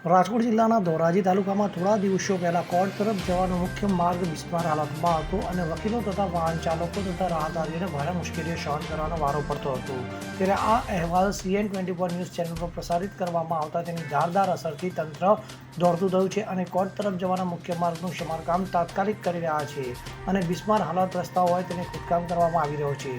રાજકોટ જિલ્લાના ધોરાજી તાલુકામાં થોડા દિવસો પહેલા કોર્ટ તરફ જવાનો મુખ્ય માર્ગ બિસ્માર હાલતમાં હતો અને વકીલો તથા વાહન ચાલકો તથા રાહદારીઓને ભારે મુશ્કેલીઓ સહન કરવાનો વારો પડતો હતો। ત્યારે આ અહેવાલ CN24 ન્યૂઝ ચેનલ પર પ્રસારિત કરવામાં આવતા તેની ધારદાર અસરથી તંત્ર દોડતું થયું છે અને કોર્ટ તરફ જવાના મુખ્ય માર્ગનું સમારકામ તાત્કાલિક કરી રહ્યા છે અને બિસ્માર હાલત રસ્તાઓ હોય તેને ખોદકામ કરવામાં આવી રહ્યો છે।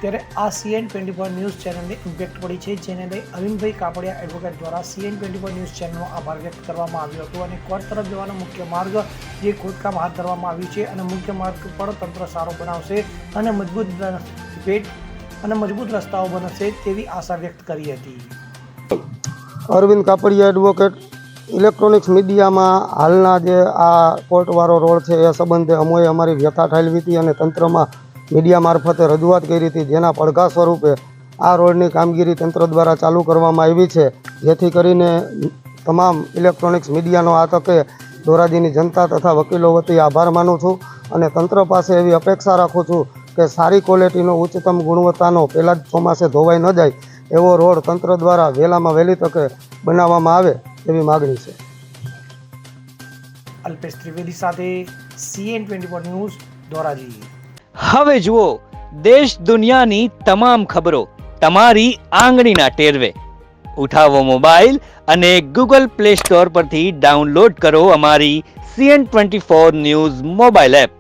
ત્યારે આ CN24 ન્યૂઝ ચેનલને ઇમ્પેક્ટ પડી છે, જેને લઈ અરવિંદભાઈ કાપડિયા એડવોકેટ દ્વારા CN24 ન્યૂઝ ચેનલનો આભાર વ્યક્ત કરવામાં આવ્યો હતો અને કોર્ટ તરફ જવાનો મુખ્ય માર્ગ જે ખોદકામ હાથ ધરવામાં આવ્યું છે અને મુખ્ય માર્ગ પર તંત્ર સારો બનાવશે અને મજબૂત રસ્તાઓ બનશે તેવી આશા વ્યક્ત કરી હતી। અરવિંદ કાપડિયા એડવોકેટ ઇલેક્ટ્રોનિક્સ મીડિયામાં હાલના જે આ કોર્ટવાળો રોડ છે એ સંબંધે અમોએ અમારી વ્યથા ઠાલવી હતી અને તંત્રમાં મીડિયા મારફતે રજૂઆત કરી હતી, જેના પડઘા સ્વરૂપે આ રોડની કામગીરી તંત્ર દ્વારા ચાલુ કરવામાં આવી છે, જેથી કરીને તમામ ઇલેક્ટ્રોનિક્સ મીડિયાનો આ તકે ધોરાજીની જનતા તથા વકીલો વતી આભાર માનું છું અને તંત્ર પાસે એવી અપેક્ષા રાખું છું કે સારી ક્વોલિટીનો ઉચ્ચતમ ગુણવત્તાનો પહેલાં જ ચોમાસે ધોવાઈ ન જાય એવો રોડ તંત્ર દ્વારા વહેલામાં વહેલી તકે બનાવવામાં આવે એવી માગણી છે। અલ્પેશ ત્રિવેદી સાથે CN24 ન્યૂઝ ધોરાજી। હવે જુઓ દેશ દુનિયાની તમામ ખબરો તમારી આંગળીના ટેરવે। ઉઠાવો મોબાઈલ અને Google Play Store પરથી ડાઉનલોડ કરો અમારી CN24 ન્યૂઝ મોબાઈલ એપ।